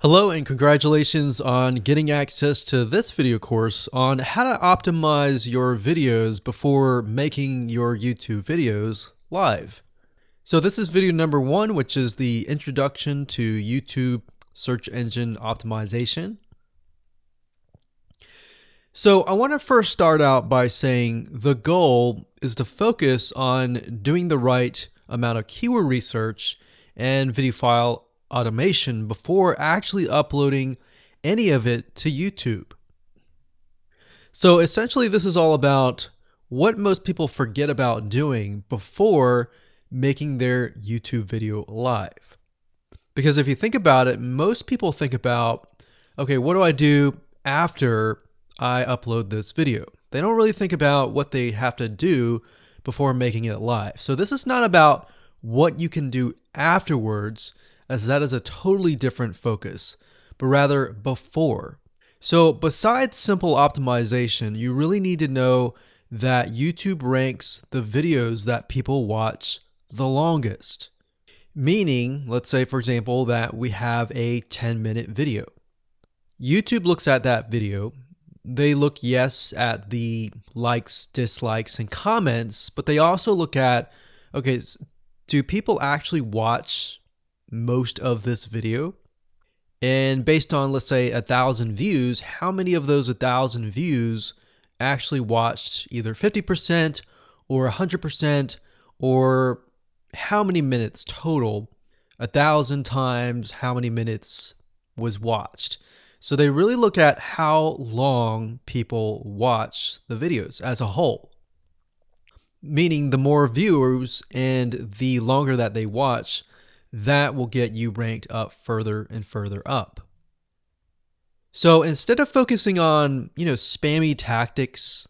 Hello and congratulations on getting access to this video course on how to optimize your videos before making your YouTube videos live. So this is video number 1, which is the introduction to YouTube search engine optimization. So I want to first start out by saying the goal is to focus on doing the right amount of keyword research and video file automation before actually uploading any of it to YouTube. So essentially this is all about what most people forget about doing before making their YouTube video live. Because if you think about it, most people think about, okay, what do I do after I upload this video? They don't really think about what they have to do before making it live. So this is not about what you can do afterwards, as that is a totally different focus, but rather before. So besides simple optimization, you really need to know that YouTube ranks the videos that people watch the longest. Meaning, let's say for example, that we have a 10-minute video. YouTube looks at that video. They look, yes, at the likes, dislikes, and comments, but they also look at, okay, do people actually watch most of this video? And based on, let's say, 1,000 views, how many of those 1,000 views actually watched either 50% or 100%, or how many minutes total? 1,000 times how many minutes was watched. So they really look at how long people watch the videos as a whole. Meaning the more viewers and the longer that they watch, that will get you ranked up further and further up. So instead of focusing on, spammy tactics,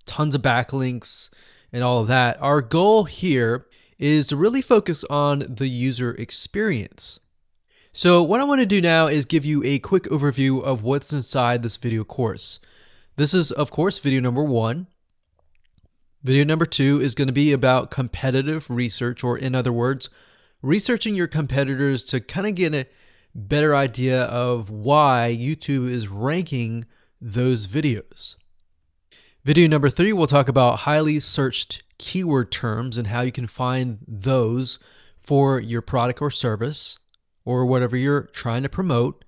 tons of backlinks, and all of that, our goal here is to really focus on the user experience. So what I want to do now is give you a quick overview of what's inside this video course. This is, of course, video number 1. Video number 2 is going to be about competitive research, or in other words, researching your competitors to kind of get a better idea of why YouTube is ranking those videos. Video number 3, we'll talk about highly searched keyword terms and how you can find those for your product or service or whatever you're trying to promote.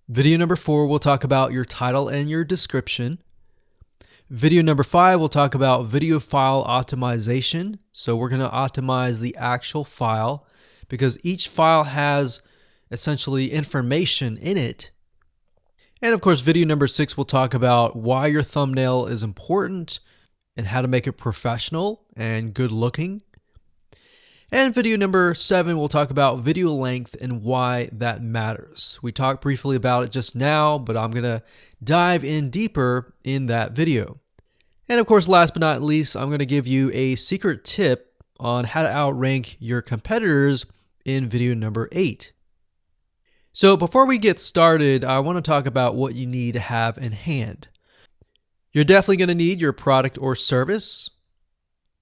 Video number 4, we'll talk about your title and your description. Video number 5, we'll talk about video file optimization. So we're going to optimize the actual file, because each file has essentially information in it. And of course, video number 6 will talk about why your thumbnail is important and how to make it professional and good looking. And video number 7 will talk about video length and why that matters. We talked briefly about it just now, but I'm going to dive in deeper in that video. And of course, last but not least, I'm going to give you a secret tip on how to outrank your competitors in video number 8. So before we get started, I want to talk about what you need to have in hand. You're definitely going to need your product or service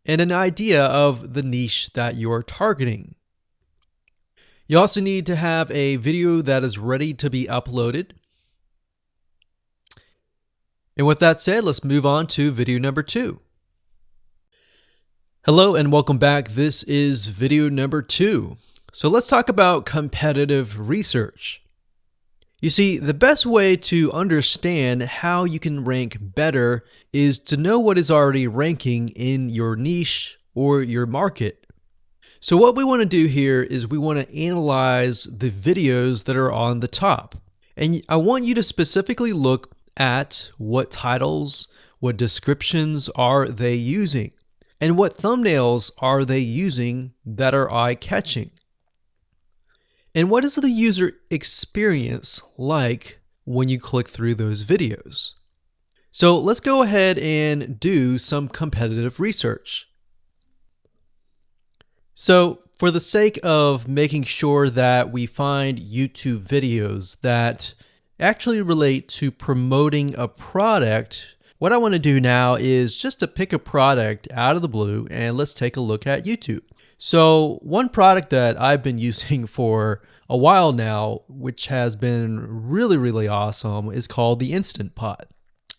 and an idea of the niche that you're targeting. You also need to have a video that is ready to be uploaded. And with that said, let's move on to video number 2. Hello and welcome back. This is video number 2. So let's talk about competitive research. You see, the best way to understand how you can rank better is to know what is already ranking in your niche or your market. So what we want to do here is we want to analyze the videos that are on the top. And I want you to specifically look at what titles, what descriptions are they using, and what thumbnails are they using that are eye-catching. And what is the user experience like when you click through those videos? So let's go ahead and do some competitive research. So for the sake of making sure that we find YouTube videos that actually relate to promoting a product, what I want to do now is just to pick a product out of the blue and let's take a look at YouTube. So one product that I've been using for a while now, which has been really, really awesome, is called the Instant Pot.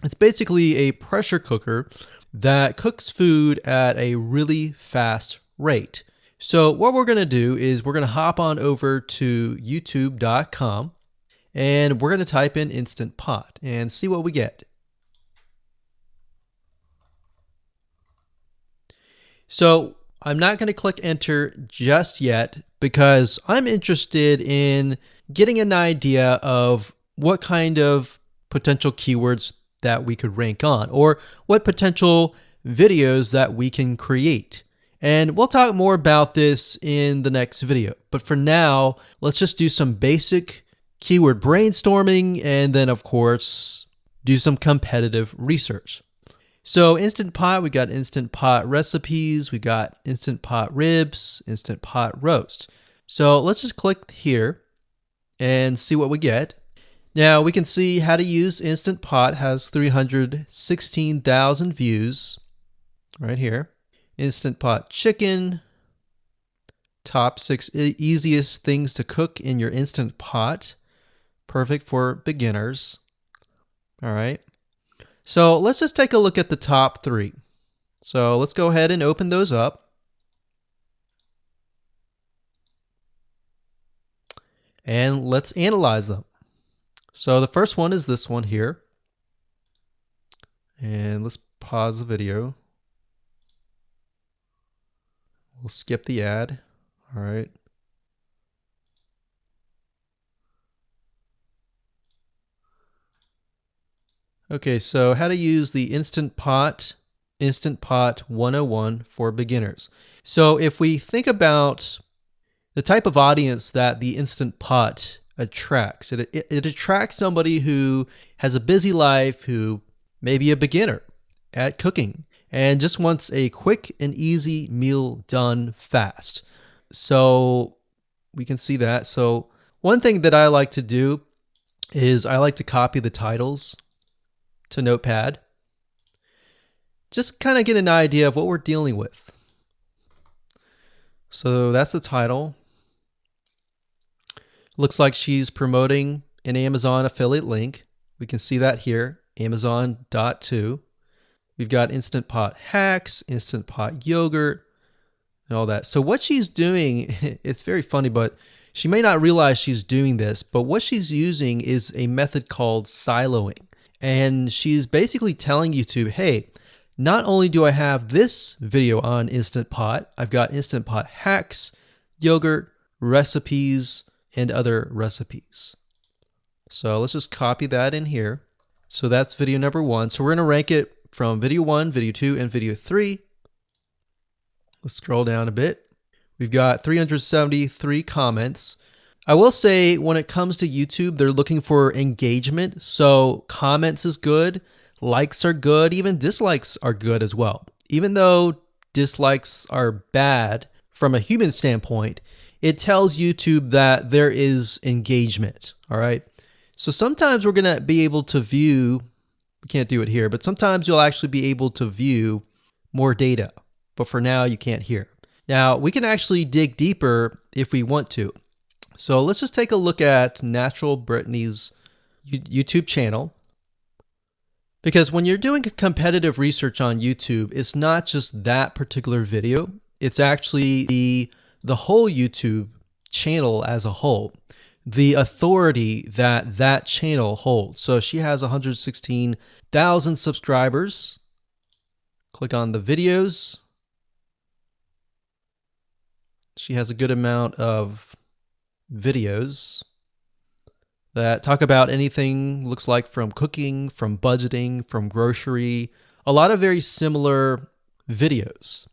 It's basically a pressure cooker that cooks food at a really fast rate. So what we're going to do is we're going to hop on over to youtube.com and we're going to type in Instant Pot and see what we get. So I'm not going to click enter just yet because I'm interested in getting an idea of what kind of potential keywords that we could rank on, or what potential videos that we can create. And we'll talk more about this in the next video. But for now, let's just do some basic keyword brainstorming and then, of course, do some competitive research. So Instant Pot, we got Instant Pot recipes, we got Instant Pot ribs, Instant Pot roast. So let's just click here and see what we get. Now we can see how to use Instant Pot has 316,000 views right here. Instant Pot chicken, top 6 easiest things to cook in your Instant Pot. Perfect for beginners. All right. So let's just take a look at the top 3. So let's go ahead and open those up. And let's analyze them. So the first one is this one here. And let's pause the video. We'll skip the ad. All right. Okay, so how to use the Instant Pot 101 for beginners. So if we think about the type of audience that the Instant Pot attracts, it attracts somebody who has a busy life, who may be a beginner at cooking and just wants a quick and easy meal done fast. So we can see that. So one thing that I like to do is I like to copy the titles to Notepad. Just kind of get an idea of what we're dealing with. So that's the title. Looks like she's promoting an Amazon affiliate link. We can see that here, Amazon.to. We've got Instant Pot hacks, Instant Pot yogurt, and all that. So what she's doing, it's very funny, but she may not realize she's doing this, but what she's using is a method called siloing. And she's basically telling YouTube, hey, not only do I have this video on Instant Pot, I've got Instant Pot hacks, yogurt, recipes, and other recipes. So let's just copy that in here. So that's video number 1. So we're going to rank it from video 1, video 2, and video 3. Let's scroll down a bit. We've got 373 comments. I will say when it comes to YouTube, they're looking for engagement. So comments is good, likes are good, even dislikes are good as well. Even though dislikes are bad from a human standpoint, it tells YouTube that there is engagement. All right. So sometimes we're going to be able to view, we can't do it here, but sometimes you'll actually be able to view more data. But for now, you can't hear. Now, we can actually dig deeper if we want to. So let's just take a look at Natural Brittany's YouTube channel. Because when you're doing competitive research on YouTube, it's not just that particular video. It's actually the whole YouTube channel as a whole. The authority that that channel holds. So she has 116,000 subscribers. Click on the videos. She has a good amount of videos that talk about anything, looks like from cooking, from budgeting, from grocery, a lot of very similar videos.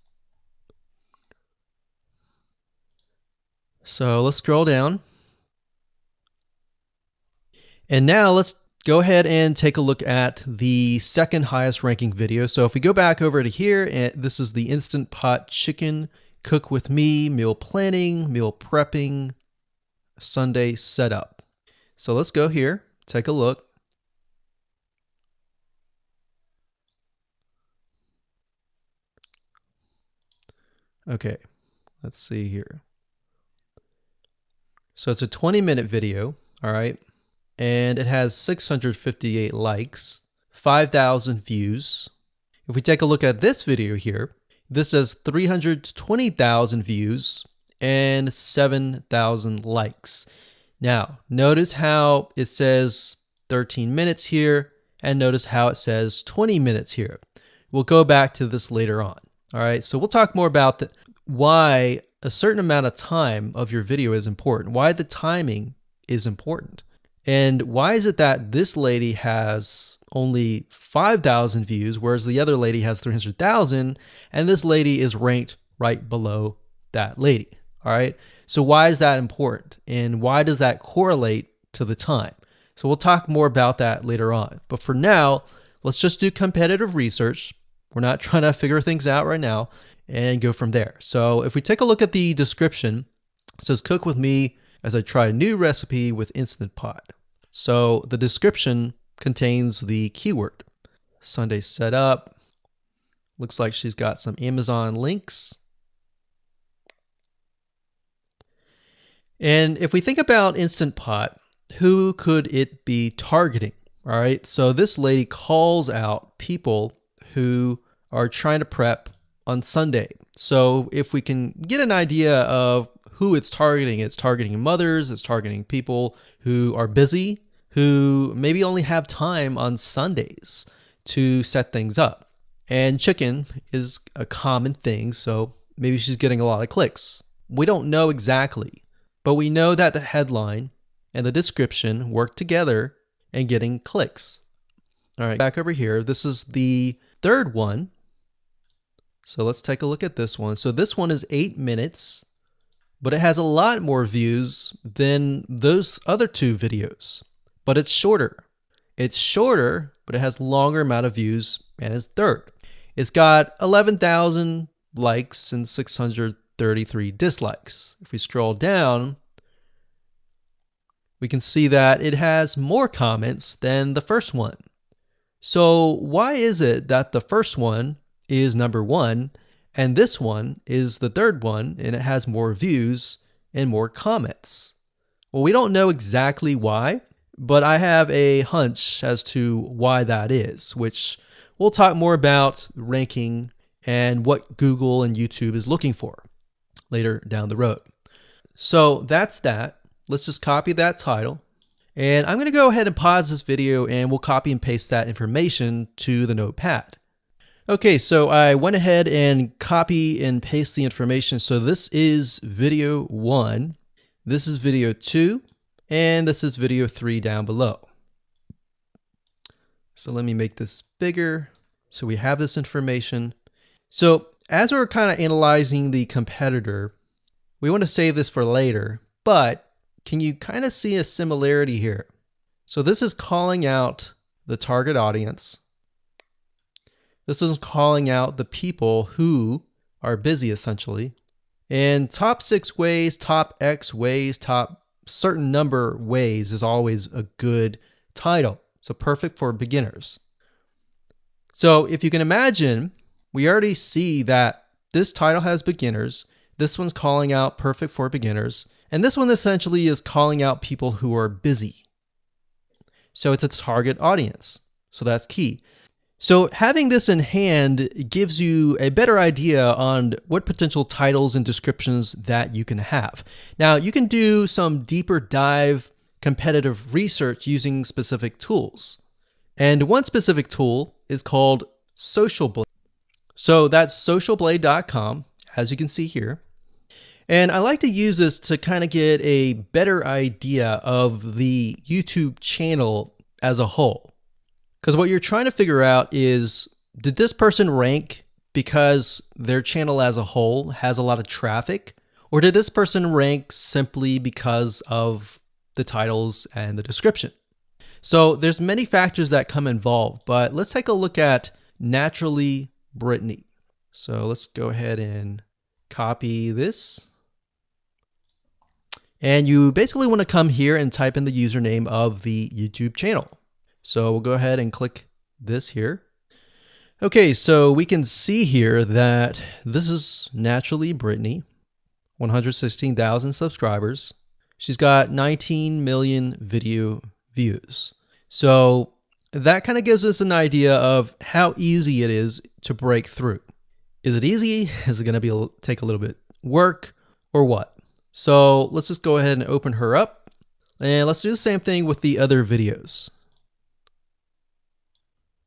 So let's scroll down. And now let's go ahead and take a look at the second highest ranking video. So if we go back over to here, and this is the Instant Pot chicken cook with me, meal planning, meal prepping, Sunday setup. So let's go here, take a look. Okay, let's see here. So it's a 20-minute video, all right? And it has 658 likes, 5,000 views. If we take a look at this video here, this has 320,000 views and 7,000 likes. Now, notice how it says 13 minutes here, and notice how it says 20 minutes here. We'll go back to this later on. All right, so we'll talk more about why a certain amount of time of your video is important, why the timing is important. And why is it that this lady has only 5,000 views, whereas the other lady has 300,000, and this lady is ranked right below that lady? All right, so why is that important? And why does that correlate to the time? So we'll talk more about that later on. But for now, let's just do competitive research. We're not trying to figure things out right now, and go from there. So if we take a look at the description, it says cook with me as I try a new recipe with Instant Pot. So the description contains the keyword. Sunday setup. Looks like she's got some Amazon links. And if we think about Instant Pot, who could it be targeting? All right, so this lady calls out people who are trying to prep on Sunday. So if we can get an idea of who it's targeting mothers, it's targeting people who are busy, who maybe only have time on Sundays to set things up. And chicken is a common thing, so maybe she's getting a lot of clicks. We don't know exactly, but we know that the headline and the description work together and getting clicks. All right, back over here. This is the third one. So let's take a look at this one. So this one is 8 minutes, but it has a lot more views than those other two videos, but it's shorter. It's shorter, but it has longer amount of views, and it's third. It's got 11,000 likes and 633 dislikes. If we scroll down, we can see that it has more comments than the first one. So why is it that the first one is number one and this one is the third one and it has more views and more comments? Well, we don't know exactly why, but I have a hunch as to why that is, which we'll talk more about ranking and what Google and YouTube is looking for later down the road. So that's that. Let's just copy that title. And I'm going to go ahead and pause this video and we'll copy and paste that information to the notepad. Okay, so I went ahead and copy and paste the information. So this is video 1, this is video 2, and this is video 3 down below. So let me make this bigger so we have this information. So as we're kind of analyzing the competitor, we want to save this for later, but can you kind of see a similarity here? So this is calling out the target audience. This is calling out the people who are busy, essentially. And top 6 ways, top X ways, top certain number ways is always a good title. So perfect for beginners. So if you can imagine, we already see that this title has beginners. This one's calling out perfect for beginners. And this one essentially is calling out people who are busy. So it's a target audience. So that's key. So having this in hand gives you a better idea on what potential titles and descriptions that you can have. Now, you can do some deeper dive competitive research using specific tools. And one specific tool is called SocialBlade. So that's socialblade.com, as you can see here. And I like to use this to kind of get a better idea of the YouTube channel as a whole. Because what you're trying to figure out is, did this person rank because their channel as a whole has a lot of traffic? Or did this person rank simply because of the titles and the description? So there's many factors that come involved, but let's take a look at Naturally Brittany. So let's go ahead and copy this. And you basically want to come here and type in the username of the YouTube channel. So we'll go ahead and click this here. Okay, so we can see here that this is Naturally Brittany, 116,000 subscribers. She's got 19 million video views. So that kind of gives us an idea of how easy it is to break through. Is it easy? Is it going to take a little bit work or what? So let's just go ahead and open her up, and let's do the same thing with the other videos.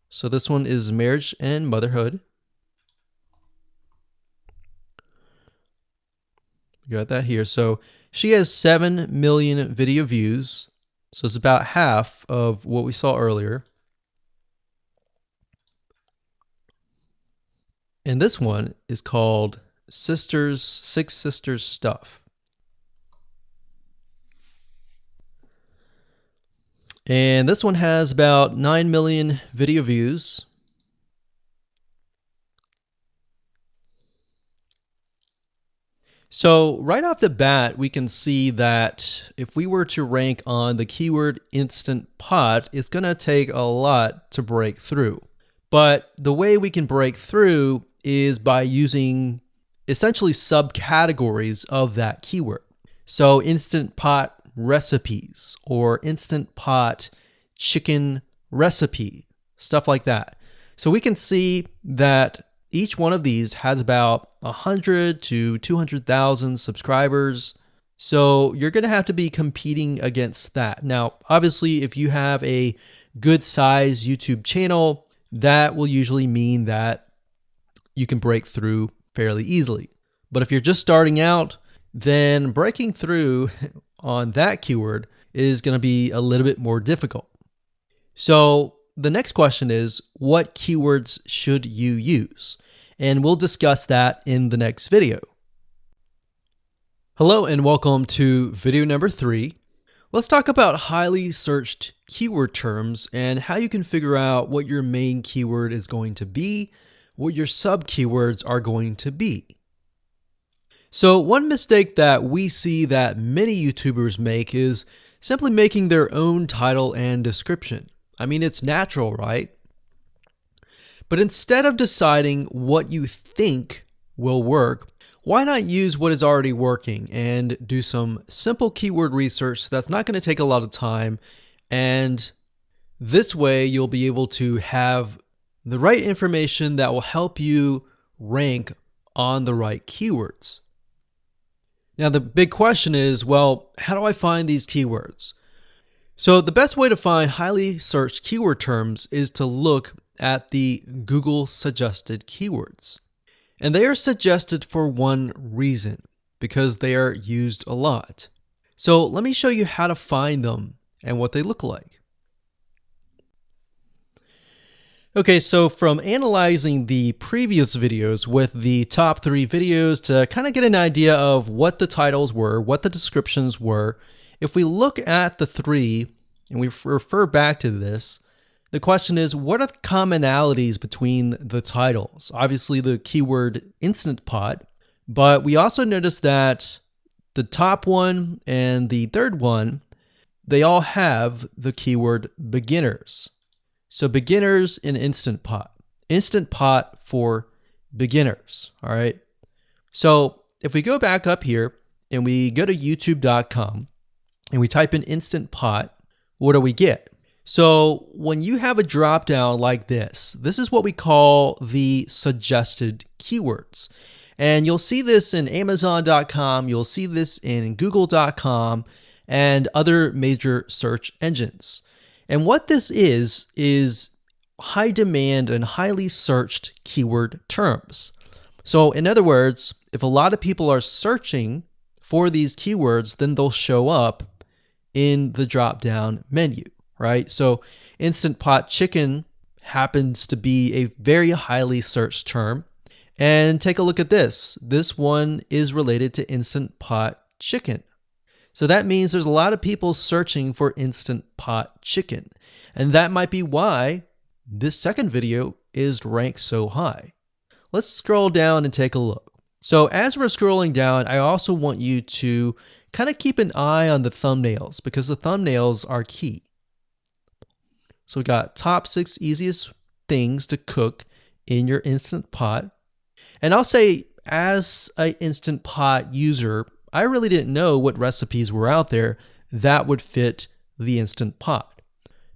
So this one is marriage and motherhood. We got that here. So she has 7 million video views. So it's about half of what we saw earlier. And this one is called Six Sisters Stuff. And this one has about 9 million video views. So right off the bat, we can see that if we were to rank on the keyword Instant Pot, it's going to take a lot to break through. But the way we can break through is by using essentially subcategories of that keyword. So Instant Pot recipes or Instant Pot chicken recipe, stuff like that. So we can see that each one of these has about 100 to 200,000 subscribers. So you're going to have to be competing against that. Now, obviously, if you have a good size YouTube channel, that will usually mean that you can break through fairly easily. But if you're just starting out, then breaking through on that keyword is going to be a little bit more difficult. So the next question is, what keywords should you use? And we'll discuss that in the next video. Hello and welcome to video number 3. Let's talk about highly searched keyword terms and how you can figure out what your main keyword is going to be, what your sub keywords are going to be. So one mistake that we see that many YouTubers make is simply making their own title and description. I mean, it's natural, right? But instead of deciding what you think will work, why not use what is already working and do some simple keyword research that's not going to take a lot of time, and this way you'll be able to have the right information that will help you rank on the right keywords. Now the big question is, well, how do I find these keywords? So the best way to find highly searched keyword terms is to look at the Google suggested keywords. And they are suggested for one reason, because they are used a lot. So let me show you how to find them and what they look like. Okay, so from analyzing the previous videos with the top 3 videos to kind of get an idea of what the titles were, what the descriptions were, if we look at the 3 and we refer back to this, the question is, what are the commonalities between the titles? Obviously the keyword Instant Pot, but we also notice that the top one and the third one, they all have the keyword beginners. So beginners in Instant Pot. Instant Pot for beginners, all right? So if we go back up here and we go to youtube.com and we type in Instant Pot, what do we get? So when you have a drop down like this is what we call the suggested keywords. And you'll see this in Amazon.com, you'll see this in Google.com and other major search engines. And what this is high demand and highly searched keyword terms. So in other words, if a lot of people are searching for these keywords, then they'll show up in the drop down menu. Right? So Instant Pot chicken happens to be a very highly searched term. And take a look at this. This one is related to Instant Pot chicken. So that means there's a lot of people searching for Instant Pot chicken. And that might be why this second video is ranked so high. Let's scroll down and take a look. So as we're scrolling down, I also want you to kind of keep an eye on the thumbnails because the thumbnails are key. So we got top 6 easiest things to cook in your Instant Pot. And I'll say, as an Instant Pot user, I really didn't know what recipes were out there that would fit the Instant Pot.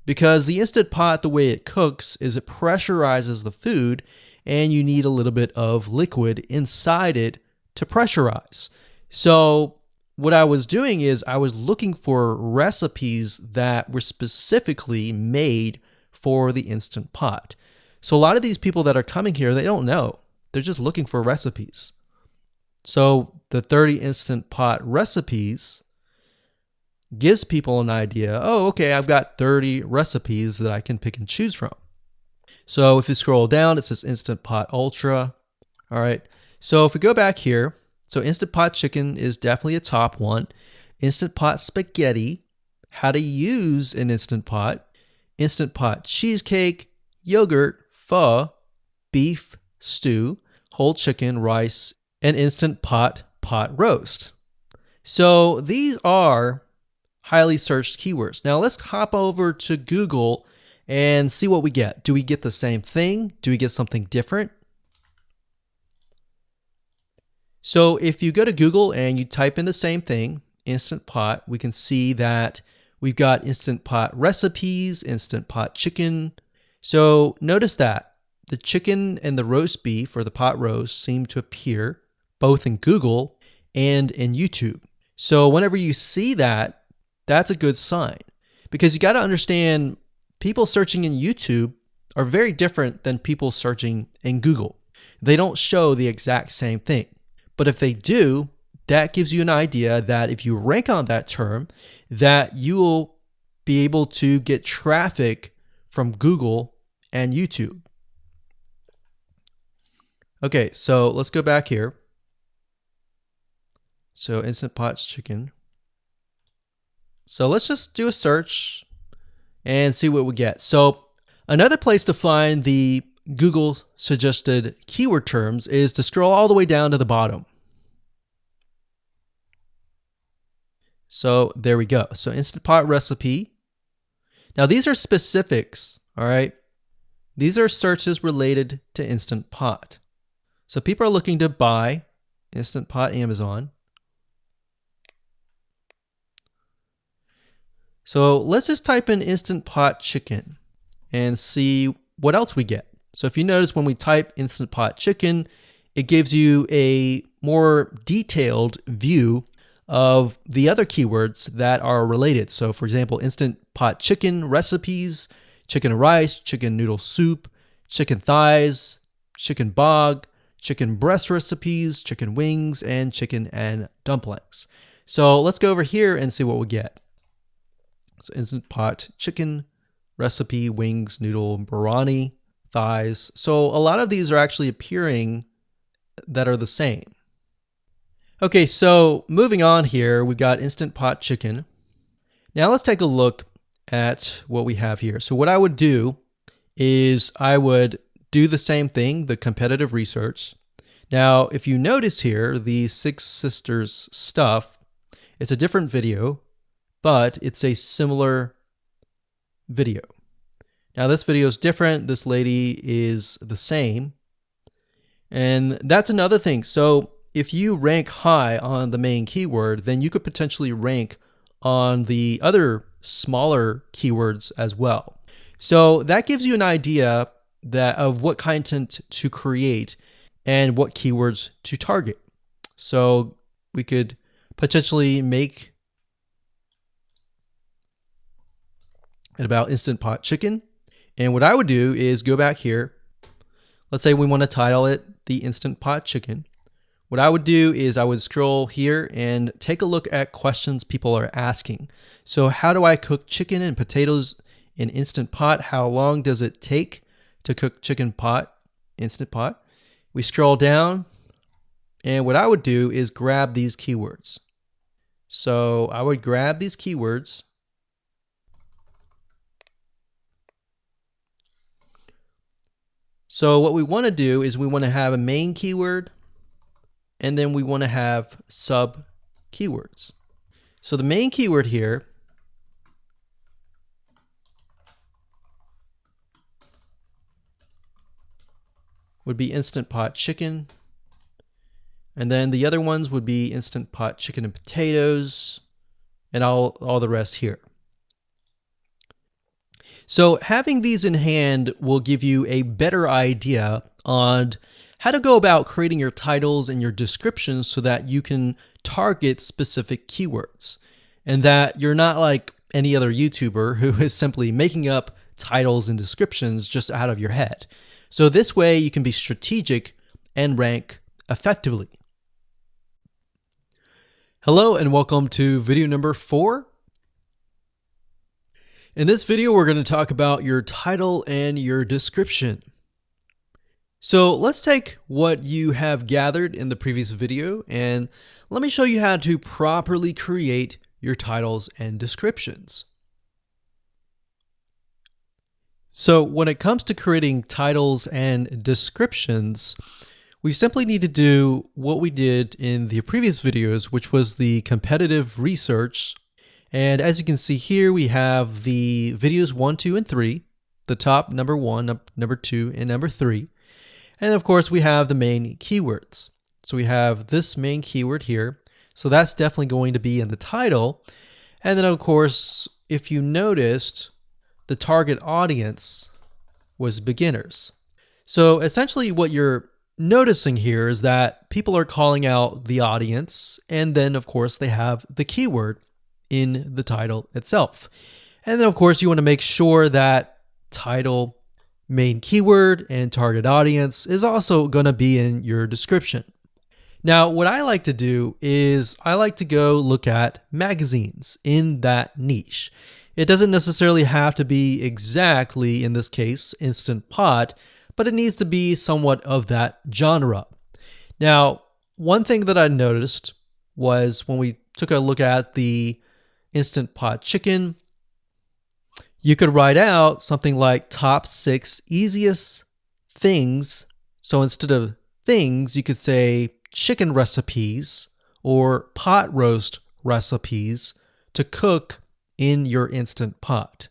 Because the Instant Pot, the way it cooks is it pressurizes the food, and you need a little bit of liquid inside it to pressurize. So what I was doing is I was looking for recipes that were specifically made for the Instant Pot. So a lot of these people that are coming here, they don't know. They're just looking for recipes. So the 30 Instant Pot recipes gives people an idea. Oh, okay, I've got 30 recipes that I can pick and choose from. So if you scroll down, it says Instant Pot Ultra. All right. So if we go back here, so Instant Pot Chicken is definitely a top one. Instant Pot Spaghetti, how to use an Instant Pot. Instant Pot Cheesecake, yogurt, pho, beef stew, whole chicken, rice, and Instant Pot roast. So these are highly searched keywords. Now let's hop over to Google and see what we get. Do we get the same thing? Do we get something different? So if you go to Google and you type in the same thing, Instant Pot, we can see that we've got Instant Pot recipes, Instant Pot chicken. So notice that the chicken and the roast beef or the pot roast seem to appear both in Google and in YouTube. So whenever you see that, that's a good sign, because you got to understand people searching in YouTube are very different than people searching in Google. They don't show the exact same thing. But if they do, that gives you an idea that if you rank on that term, that you will be able to get traffic from Google and YouTube. Okay, so let's go back here. So Instant Pot Chicken. So let's just do a search and see what we get. So another place to find the Google suggested keyword terms is to scroll all the way down to the bottom. So there we go. So Instant Pot recipe. Now these are specifics, all right? These are searches related to Instant Pot. So people are looking to buy Instant Pot Amazon. So let's just type in Instant Pot Chicken and see what else we get. So if you notice when we type Instant Pot Chicken, it gives you a more detailed view of the other keywords that are related. So for example, Instant Pot Chicken recipes, chicken and rice, chicken noodle soup, chicken thighs, chicken bog, chicken breast recipes, chicken wings, and chicken and dumplings. So let's go over here and see what we get. So Instant Pot Chicken recipe, wings, noodle, biryani, thighs. So a lot of these are actually appearing that are the same. Okay, so moving on here, we've got Instant Pot Chicken. Now let's take a look at what we have here. So what I would do is I would do the same thing, the competitive research. Now, if you notice here, the Six Sisters stuff, it's a different video, but it's a similar video. Now this video is different. This lady is the same. And that's another thing. So if you rank high on the main keyword, then you could potentially rank on the other smaller keywords as well. So that gives you an idea of what content to create and what keywords to target. So we could potentially make it about Instant Pot Chicken. And what I would do is go back here. Let's say we want to title it the Instant Pot Chicken. What I would do is I would scroll here and take a look at questions people are asking. So how do I cook chicken and potatoes in Instant Pot? How long does it take to cook chicken pot, Instant Pot? We scroll down, and what I would do is grab these keywords. So I would grab these keywords. So what we want to do is we want to have a main keyword, and then we want to have sub keywords. So the main keyword here would be Instant Pot Chicken. And then the other ones would be Instant Pot chicken and potatoes, and all the rest here. So having these in hand will give you a better idea on how to go about creating your titles and your descriptions so that you can target specific keywords, and that you're not like any other YouTuber who is simply making up titles and descriptions just out of your head. So this way you can be strategic and rank effectively. Hello and welcome to video number 4. In this video, we're going to talk about your title and your description. So let's take what you have gathered in the previous video and let me show you how to properly create your titles and descriptions. So when it comes to creating titles and descriptions, we simply need to do what we did in the previous videos, which was the competitive research. And as you can see here, we have the videos 1, 2, and 3, the top number 1, number 2, and number 3. And of course, we have the main keywords. So we have this main keyword here. So that's definitely going to be in the title. And then of course, if you noticed, the target audience was beginners. So essentially what you're noticing here is that people are calling out the audience, and then of course they have the keyword in the title itself. And then of course you want to make sure that title, main keyword, and target audience is also going to be in your description. Now, what I like to do is I like to go look at magazines in that niche. It doesn't necessarily have to be exactly, in this case, Instant Pot, but it needs to be somewhat of that genre. Now, one thing that I noticed was when we took a look at the Instant Pot chicken, you could write out something like top 6 easiest things. So instead of things, you could say chicken recipes or pot roast recipes to cook in your Instant Pot.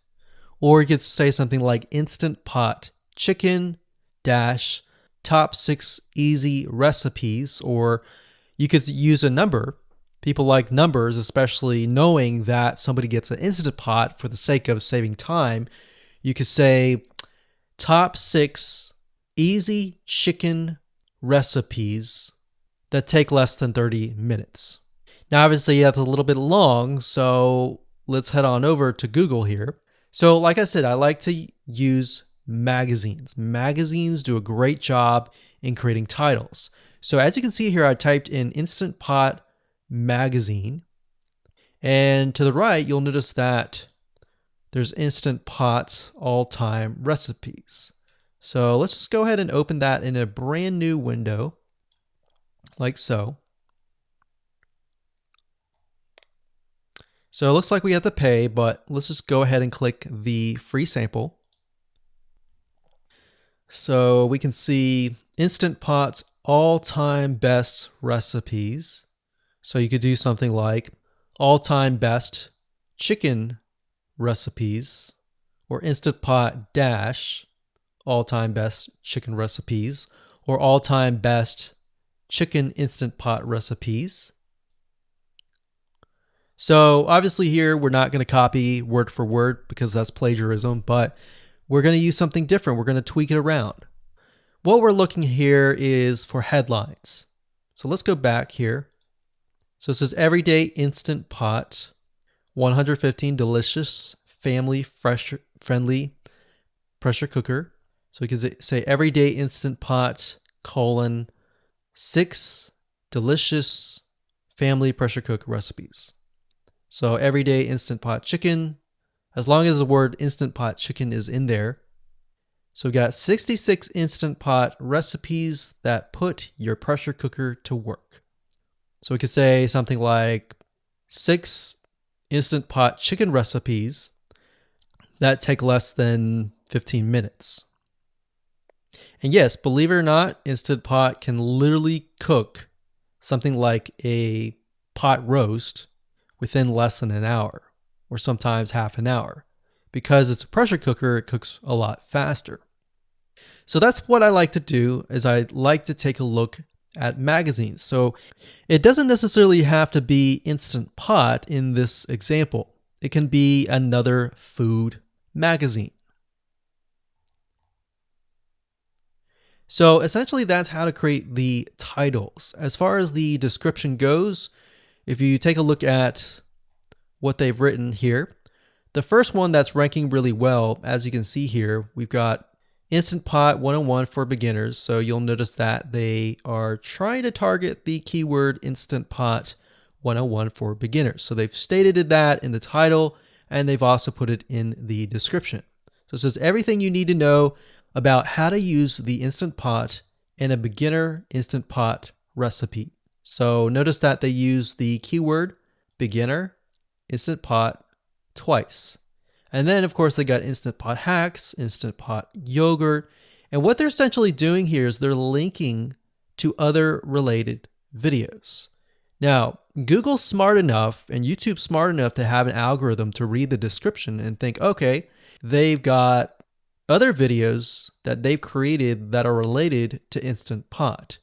Or you could say something like Instant Pot chicken dash top 6 easy recipes, or you could use a number. People like numbers, especially knowing that somebody gets an Instant Pot for the sake of saving time. You could say top 6 easy chicken recipes that take less than 30 minutes. Now, obviously, that's a little bit long, so let's head on over to Google here. So like I said, I like to use magazines. Magazines do a great job in creating titles. So as you can see here, I typed in Instant Pot magazine, and to the right you'll notice that there's Instant Pot all-time recipes. So let's just go ahead and open that in a brand new window like so. So it looks like we have to pay, but let's just go ahead and click the free sample. So we can see Instant Pot's all-time best recipes. So you could do something like all-time best chicken recipes, or Instant Pot dash all-time best chicken recipes, or all-time best chicken Instant Pot recipes. So obviously here we're not going to copy word for word because that's plagiarism, but we're going to use something different. We're going to tweak it around. What we're looking here is for headlines. So let's go back here. So it says everyday Instant Pot, 115 delicious, family friendly pressure cooker. So we can say everyday Instant Pot, 6 delicious family pressure cook recipes. So everyday Instant Pot chicken, as long as the word Instant Pot chicken is in there. So we got 66 Instant Pot recipes that put your pressure cooker to work. So we could say something like 6 Instant Pot chicken recipes that take less than 15 minutes. And yes, believe it or not, Instant Pot can literally cook something like a pot roast within less than an hour, or sometimes half an hour. Because it's a pressure cooker, it cooks a lot faster. So that's what I like to do, is I like to take a look at magazines. So it doesn't necessarily have to be Instant Pot in this example. It can be another food magazine. So essentially that's how to create the titles. As far as the description goes, if you take a look at what they've written here, the first one that's ranking really well, as you can see here, we've got Instant Pot 101 for beginners. So you'll notice that they are trying to target the keyword Instant Pot 101 for beginners. So they've stated that in the title, and they've also put it in the description. So it says everything you need to know about how to use the Instant Pot in a beginner Instant Pot recipe. So notice that they use the keyword beginner Instant Pot twice. And then of course they got Instant Pot hacks, Instant Pot yogurt. And what they're essentially doing here is they're linking to other related videos. Now, Google's smart enough and YouTube's smart enough to have an algorithm to read the description and think, okay, they've got other videos that they've created that are related to Instant Pot.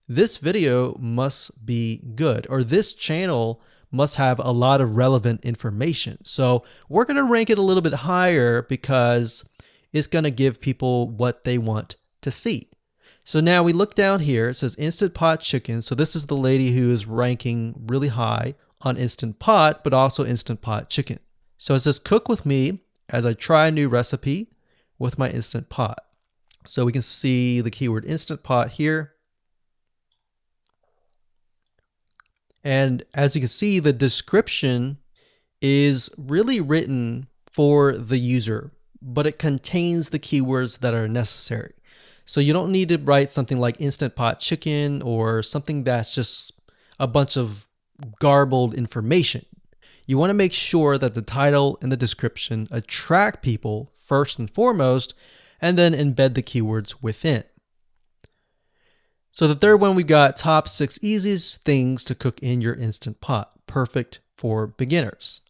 This video must be good, or this channel must have a lot of relevant information. So we're going to rank it a little bit higher because it's going to give people what they want to see. So now we look down here, it says Instant Pot chicken. So this is the lady who is ranking really high on Instant Pot, but also Instant Pot chicken. So it says cook with me as I try a new recipe with my Instant Pot. So we can see the keyword Instant Pot here. And as you can see, the description is really written for the user, but it contains the keywords that are necessary. So you don't need to write something like Instant Pot chicken or something that's just a bunch of garbled information. You want to make sure that the title and the description attract people first and foremost, and then embed the keywords within. So the third one, we've got top 6 easiest things to cook in your Instant Pot, perfect for beginners.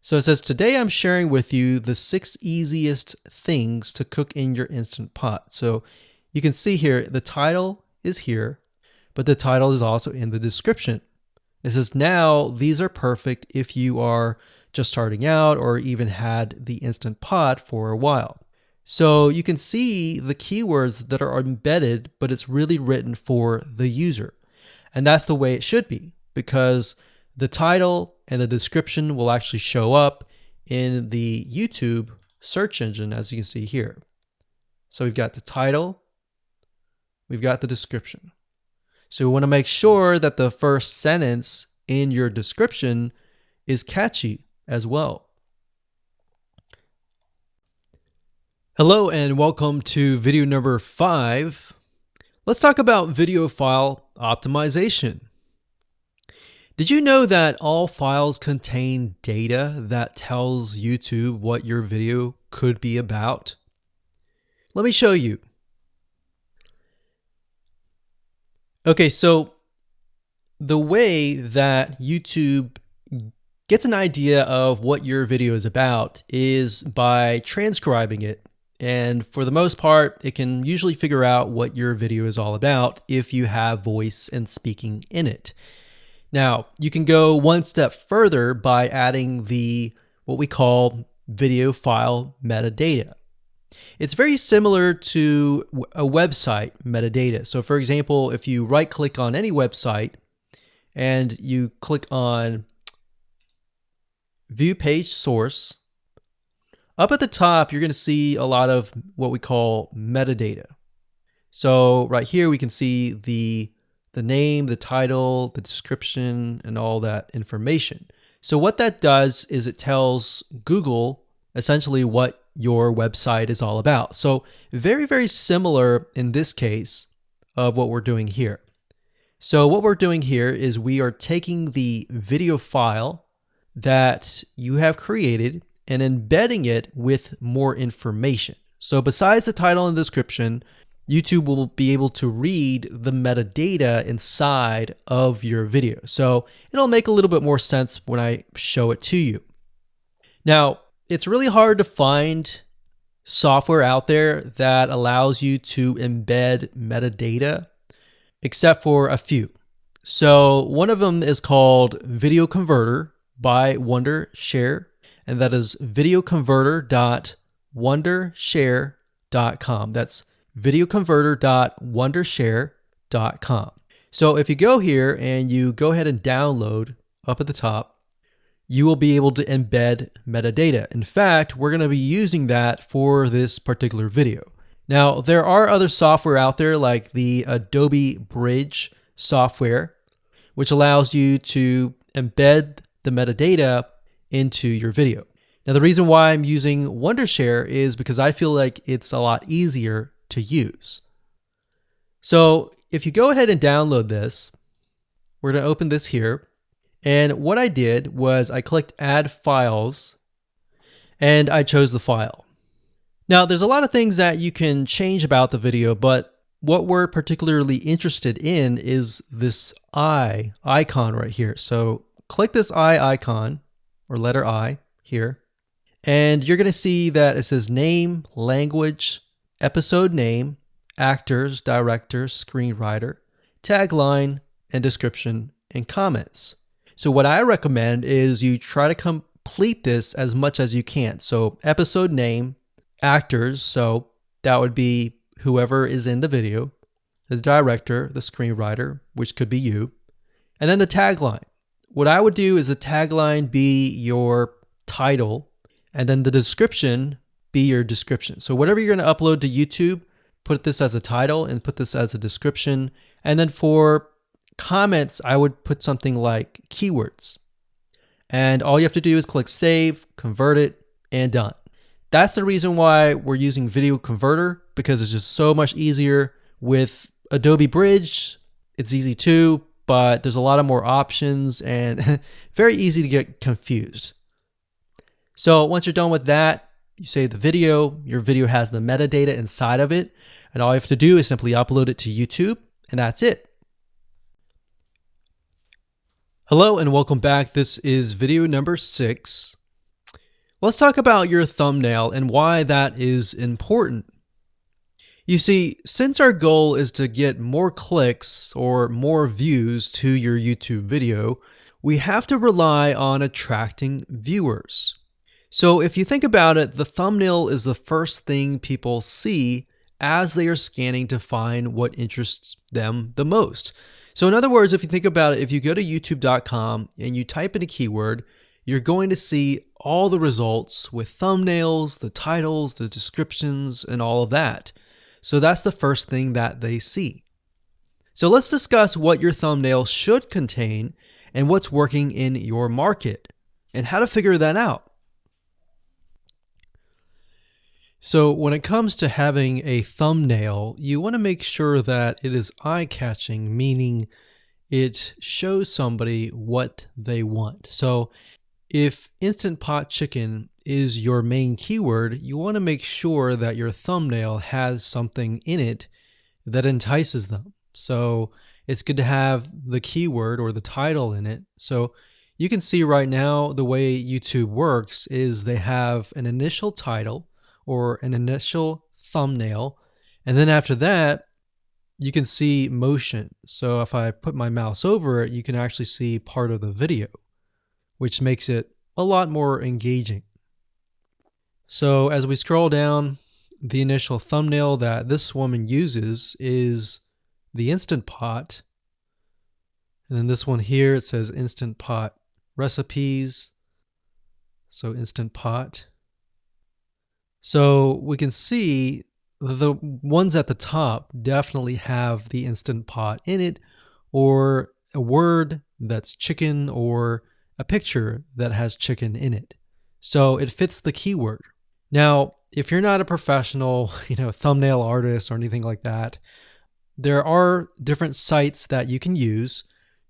So it says, today I'm sharing with you the 6 easiest things to cook in your Instant Pot. So you can see here, the title is here, but the title is also in the description. It says, now these are perfect if you are just starting out or even had the Instant Pot for a while. So you can see the keywords that are embedded, but it's really written for the user. And that's the way it should be, because the title and the description will actually show up in the YouTube search engine, as you can see here. So we've got the title, we've got the description. So we want to make sure that the first sentence in your description is catchy as well. Hello and welcome to video number 5. Let's talk about video file optimization. Did you know that all files contain data that tells YouTube what your video could be about? Let me show you. Okay, so the way that YouTube gets an idea of what your video is about is by transcribing it. And for the most part, it can usually figure out what your video is all about if you have voice and speaking in it. Now, you can go one step further by adding what we call video file metadata. It's very similar to a website metadata. So for example, if you right click on any website and you click on View Page Source, up at the top, you're going to see a lot of what we call metadata. So right here, we can see the name, the title, the description, and all that information. So what that does is it tells Google essentially what your website is all about. So very, very similar in this case of what we're doing here. So what we're doing here is we are taking the video file that you have created and embedding it with more information. So besides the title and description, YouTube will be able to read the metadata inside of your video. So it'll make a little bit more sense when I show it to you. Now, it's really hard to find software out there that allows you to embed metadata except for a few. So one of them is called Video Converter by Wondershare, and that is videoconverter.wondershare.com. That's videoconverter.wondershare.com. So if you go here and you go ahead and download up at the top, you will be able to embed metadata. In fact, we're going to be using that for this particular video. Now, there are other software out there like the Adobe Bridge software, which allows you to embed the metadata into your video. Now, the reason why I'm using Wondershare is because I feel like it's a lot easier to use. So if you go ahead and download this, we're going to open this here. And what I did was I clicked Add Files, and I chose the file. Now, there's a lot of things that you can change about the video, but what we're particularly interested in is this I icon right here. So click this I icon, or letter I here, and you're going to see that it says name, language, episode name, actors, directors, screenwriter, tagline, and description, and comments. So what I recommend is you try to complete this as much as you can. So episode name, actors, so that would be whoever is in the video, the director, the screenwriter, which could be you, and then the tagline. What I would do is the tagline be your title, and then the description be your description. So whatever you're going to upload to YouTube, put this as a title and put this as a description. And then for comments, I would put something like keywords. And all you have to do is click save, convert it, and done. That's the reason why we're using Video Converter, because it's just so much easier. With Adobe Bridge, it's easy too, but there's a lot of more options and very easy to get confused. So once you're done with that, you save the video, your video has the metadata inside of it, and all you have to do is simply upload it to YouTube, and that's it. Hello and welcome back. This is video number 6. Let's talk about your thumbnail and why that is important. You see, since our goal is to get more clicks or more views to your YouTube video, we have to rely on attracting viewers. So if you think about it, the thumbnail is the first thing people see as they are scanning to find what interests them the most. So in other words, if you think about it, if you go to youtube.com and you type in a keyword, you're going to see all the results with thumbnails, the titles, the descriptions, and all of that. So that's the first thing that they see. So let's discuss what your thumbnail should contain and what's working in your market and how to figure that out. So when it comes to having a thumbnail, you want to make sure that it is eye-catching, meaning it shows somebody what they want. So if Instant Pot Chicken is your main keyword, you want to make sure that your thumbnail has something in it that entices them. So it's good to have the keyword or the title in it. So you can see right now the way YouTube works is they have an initial title or an initial thumbnail, and then after that you can see motion. So if I put my mouse over it, you can actually see part of the video, which makes it a lot more engaging. So as we scroll down, the initial thumbnail that this woman uses is the Instant Pot, and then this one here, it says Instant Pot recipes, so Instant Pot. So we can see the ones at the top definitely have the Instant Pot in it, or a word that's chicken, or a picture that has chicken in it. So it fits the keyword. Now, if you're not a professional, thumbnail artist or anything like that, there are different sites that you can use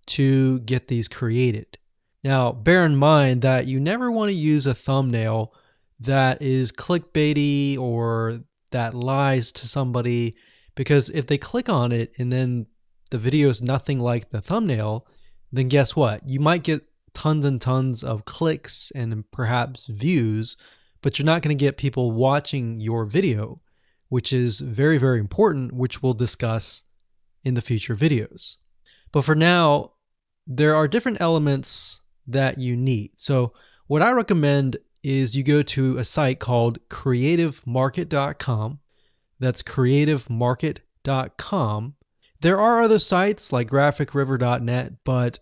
to get these created. Now, bear in mind that you never want to use a thumbnail that is clickbaity or that lies to somebody, because if they click on it and then the video is nothing like the thumbnail, then guess what? You might get tons and tons of clicks and perhaps views, but you're not going to get people watching your video, which is very, very important, which we'll discuss in the future videos. But for now, there are different elements that you need. So what I recommend is you go to a site called creativemarket.com. That's creativemarket.com. There are other sites like graphicriver.net, but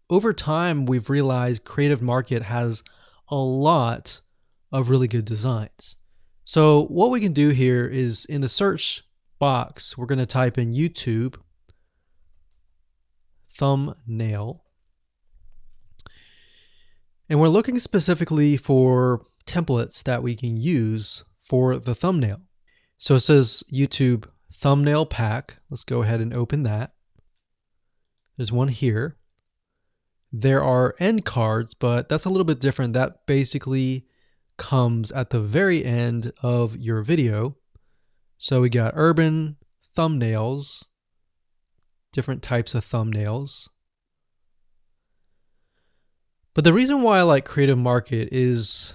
over time we've realized Creative Market has a lot of really good designs. So what we can do here is in the search box, we're going to type in YouTube thumbnail. And we're looking specifically for templates that we can use for the thumbnail. So it says YouTube thumbnail pack. Let's go ahead and open that. There's one here. There are end cards, but that's a little bit different. That basically comes at the very end of your video. So we got urban thumbnails, different types of thumbnails. But the reason why I like Creative Market is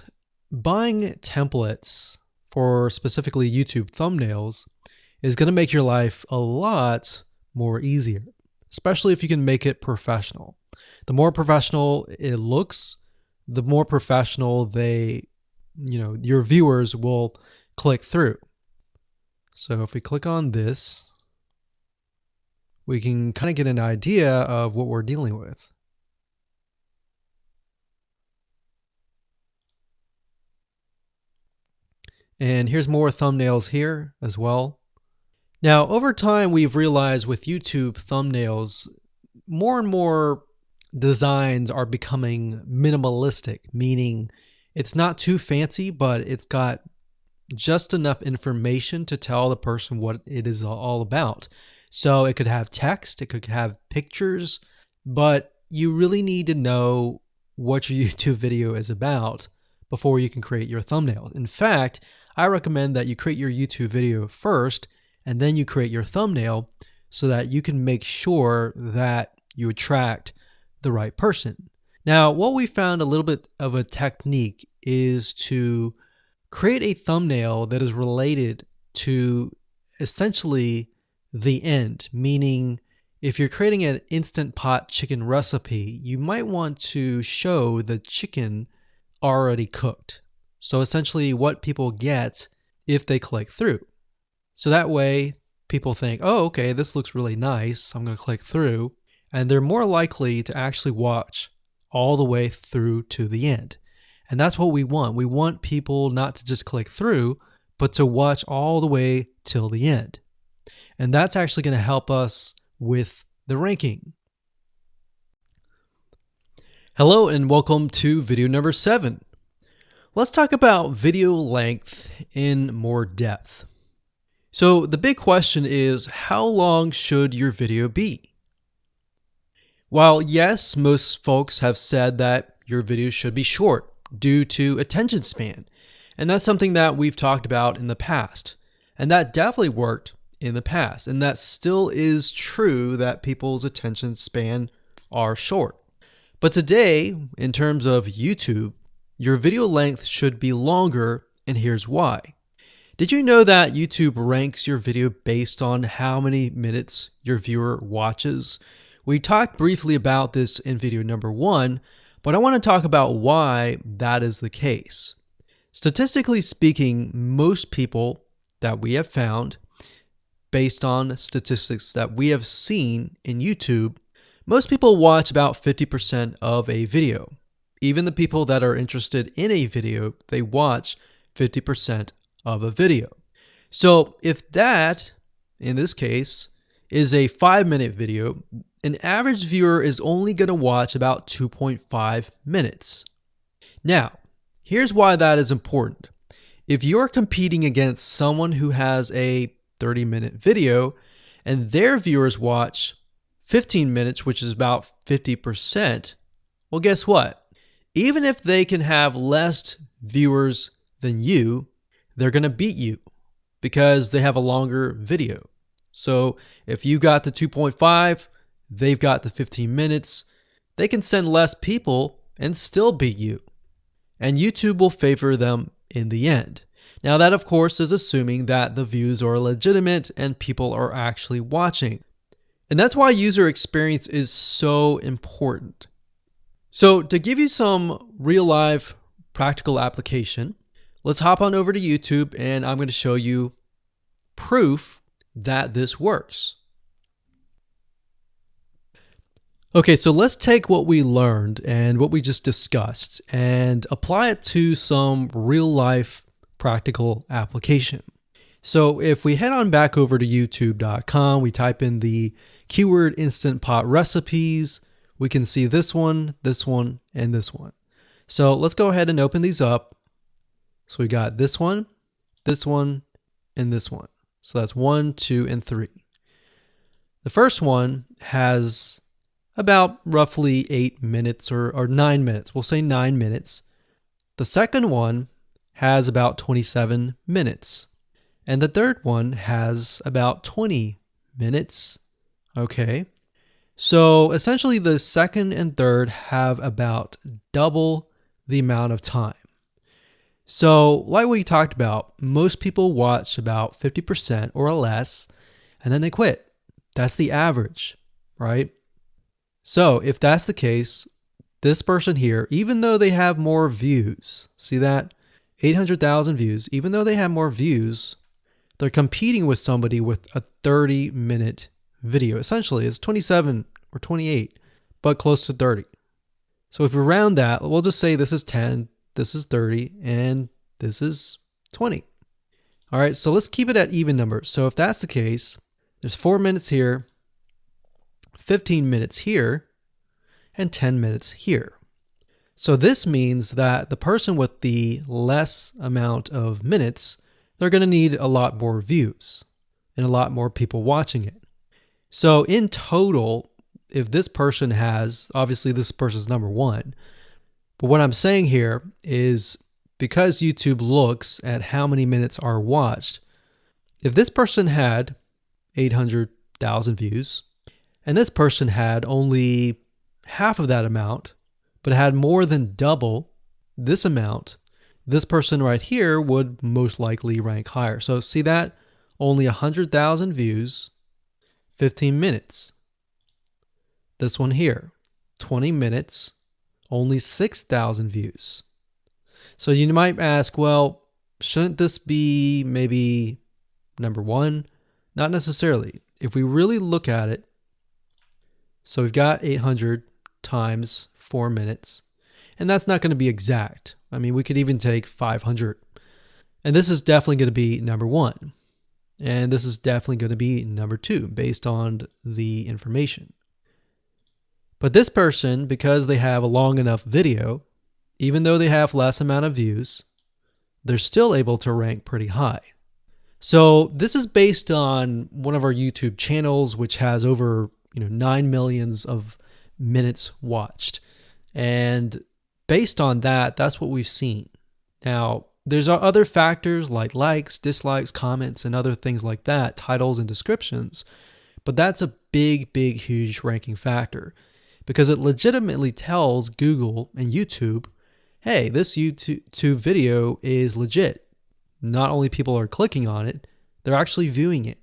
buying templates for specifically YouTube thumbnails is going to make your life a lot more easier, especially if you can make it professional. The more professional it looks, the more professional your viewers will click through. So if we click on this, we can kind of get an idea of what we're dealing with. And here's more thumbnails here as well. Now, over time, we've realized with YouTube thumbnails, more and more designs are becoming minimalistic, meaning it's not too fancy, but it's got just enough information to tell the person what it is all about. So it could have text, it could have pictures, but you really need to know what your YouTube video is about before you can create your thumbnail. In fact, I recommend that you create your YouTube video first and then you create your thumbnail so that you can make sure that you attract the right person. Now, what we found a little bit of a technique is to create a thumbnail that is related to essentially the end, meaning if you're creating an Instant Pot chicken recipe, you might want to show the chicken already cooked. So essentially what people get if they click through. So that way people think, oh, okay, this looks really nice. I'm going to click through. And they're more likely to actually watch all the way through to the end. And that's what we want. We want people not to just click through, but to watch all the way till the end. And that's actually going to help us with the ranking. Hello and welcome to video number 7. Let's talk about video length in more depth. So the big question is, how long should your video be? While yes, most folks have said that your video should be short due to attention span, and that's something that we've talked about in the past, and that definitely worked in the past, and that still is true that people's attention span are short. But today, in terms of YouTube, your video length should be longer, and here's why. Did you know that YouTube ranks your video based on how many minutes your viewer watches? We talked briefly about this in video number 1, but I want to talk about why that is the case. Statistically speaking, most people that we have found, based on statistics that we have seen in YouTube, most people watch about 50% of a video. Even the people that are interested in a video, they watch 50% of a video. So if that, in this case, is a 5-minute video, an average viewer is only going to watch about 2.5 minutes. Now, here's why that is important. If you're competing against someone who has a 30-minute video and their viewers watch 15 minutes, which is about 50%, well, guess what? Even if they can have less viewers than you, they're going to beat you because they have a longer video. So if you got the 2.5, they've got the 15 minutes, they can send less people and still beat you. And YouTube will favor them in the end. Now that, of course, is assuming that the views are legitimate and people are actually watching. And that's why user experience is so important. So to give you some real life practical application, let's hop on over to YouTube and I'm going to show you proof that this works. Okay, so let's take what we learned and what we just discussed and apply it to some real life practical application. So if we head on back over to youtube.com, we type in the keyword Instant Pot recipes, we can see this one, and this one. So let's go ahead and open these up. So we got this one, and this one. So that's 1, 2, and 3. The first one has about roughly 8 minutes or 9 minutes. We'll say 9 minutes. The second one has about 27 minutes. And the third one has about 20 minutes. Okay. So essentially the second and third have about double the amount of time. So like we talked about, most people watch about 50% or less, and then they quit. That's the average, right? So if that's the case, this person here, even though they have more views, see that? 800,000 views, even though they have more views, they're competing with somebody with a 30-minute video. Essentially, it's 27 or 28, but close to 30. So if we round that, we'll just say this is 10, this is 30, and this is 20. All right, so let's keep it at even numbers. So if that's the case, there's 4 minutes here, 15 minutes here, and 10 minutes here. So this means that the person with the less amount of minutes, they're going to need a lot more views and a lot more people watching it. So in total, if this person has, obviously this person's number one, but what I'm saying here is because YouTube looks at how many minutes are watched, if this person had 800,000 views, and this person had only half of that amount, but had more than double this amount, this person right here would most likely rank higher. So see that? Only 100,000 views, 15 minutes. This one here, 20 minutes, only 6,000 views. So you might ask, well, shouldn't this be maybe number one? Not necessarily. If we really look at it, so we've got 800 times 4 minutes, and that's not going to be exact. I mean, we could even take 500. And this is definitely going to be number one. And this is definitely going to be number two based on the information. But this person, because they have a long enough video, even though they have less amount of views, they're still able to rank pretty high. So this is based on one of our YouTube channels, which has over 9 million of minutes watched. And based on that, that's what we've seen. Now, there's other factors like likes, dislikes, comments, and other things like that, titles and descriptions. But that's a big, huge ranking factor because it legitimately tells Google and YouTube, hey, this YouTube video is legit. Not only people are clicking on it, they're actually viewing it.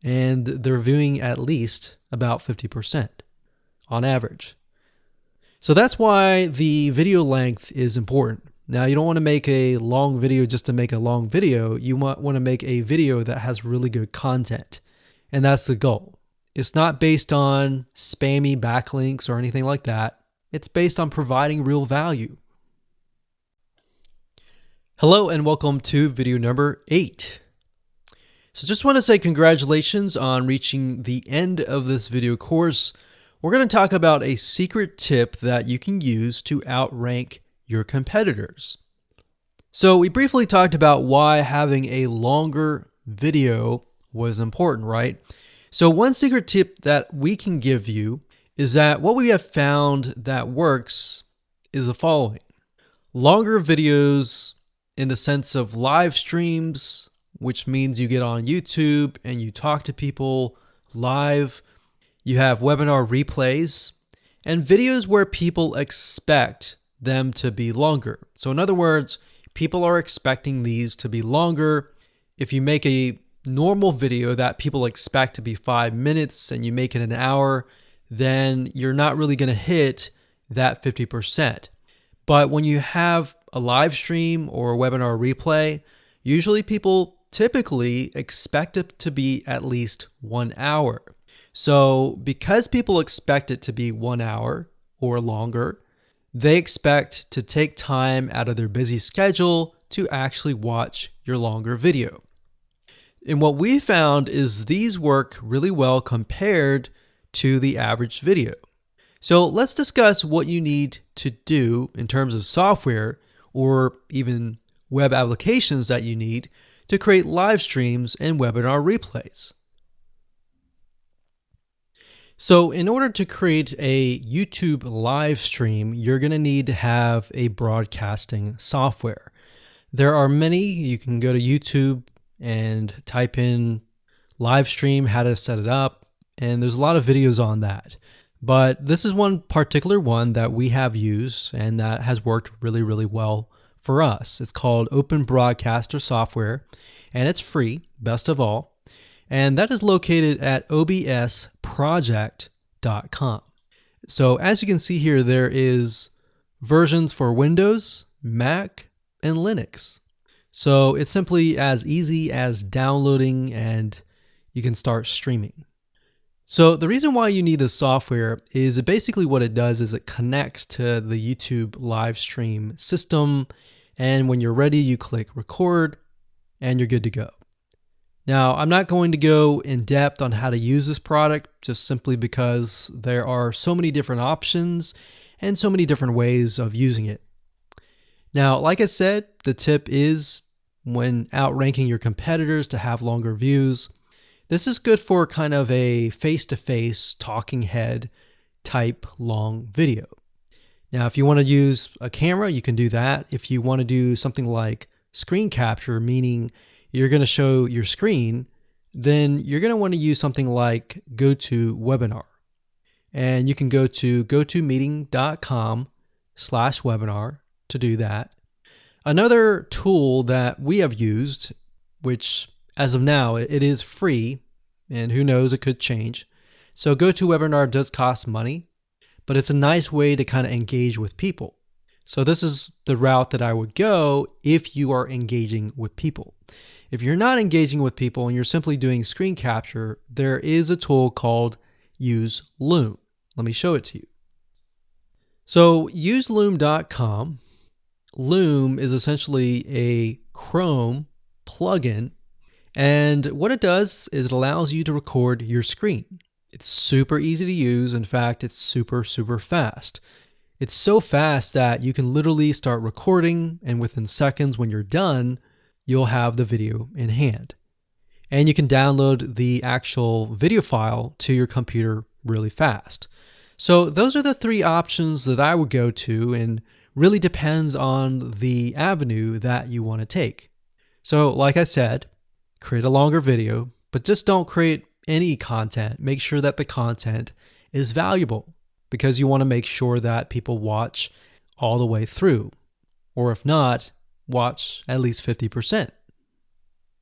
And they're viewing at least about 50% on average. So that's why the video length is important. Now, you don't want to make a long video just to make a long video. You might want to make a video that has really good content. And that's the goal. It's not based on spammy backlinks or anything like that. It's based on providing real value. Hello and welcome to video number 8. So just want to say congratulations on reaching the end of this video course. We're going to talk about a secret tip that you can use to outrank your competitors. So we briefly talked about why having a longer video was important, right? So one secret tip that we can give you is that what we have found that works is the following. Longer videos in the sense of live streams, which means you get on YouTube and you talk to people live. You have webinar replays and videos where people expect them to be longer. So in other words, people are expecting these to be longer. If you make a normal video that people expect to be 5 minutes and you make it an hour, then you're not really going to hit that 50%. But when you have a live stream or a webinar replay, usually people typically expect it to be at least 1 hour. So because people expect it to be 1 hour or longer, they expect to take time out of their busy schedule to actually watch your longer video. And what we found is these work really well compared to the average video. So let's discuss what you need to do in terms of software or even web applications that you need to create live streams and webinar replays. So in order to create a YouTube live stream, you're going to need to have a broadcasting software. There are many. You can go to YouTube and type in live stream, how to set it up, and there's a lot of videos on that. But this is one particular one that we have used and that has worked really, really well for us. It's called Open Broadcaster Software, and it's free, best of all. And that is located at obsproject.com. So as you can see here, there is versions for Windows, Mac, and Linux. So it's simply as easy as downloading and you can start streaming. So the reason why you need this software is basically what it does is it connects to the YouTube live stream system. And when you're ready, you click record and you're good to go. Now, I'm not going to go in depth on how to use this product just simply because there are so many different options and so many different ways of using it. Now, like I said, the tip is when outranking your competitors to have longer views. This is good for kind of a face-to-face talking head type long video. Now, if you want to use a camera, you can do that. If you want to do something like screen capture, meaning you're going to show your screen, then you're going to want to use something like GoToWebinar. And you can go to gotomeeting.com/webinar to do that. Another tool that we have used, which as of now, it is free, and who knows, it could change. So GoToWebinar does cost money, but it's a nice way to kind of engage with people. So this is the route that I would go if you are engaging with people. If you're not engaging with people and you're simply doing screen capture, there is a tool called Use Loom. Let me show it to you. So useloom.com. Loom is essentially a Chrome plugin, and what it does is it allows you to record your screen. It's super easy to use. In fact, it's super, super fast. It's so fast that you can literally start recording, and within seconds when you're done, you'll have the video in hand. And you can download the actual video file to your computer really fast. So those are the three options that I would go to, and really depends on the avenue that you want to take. So like I said, create a longer video, but just don't create any content. Make sure that the content is valuable because you want to make sure that people watch all the way through. Or if not, watch at least 50%.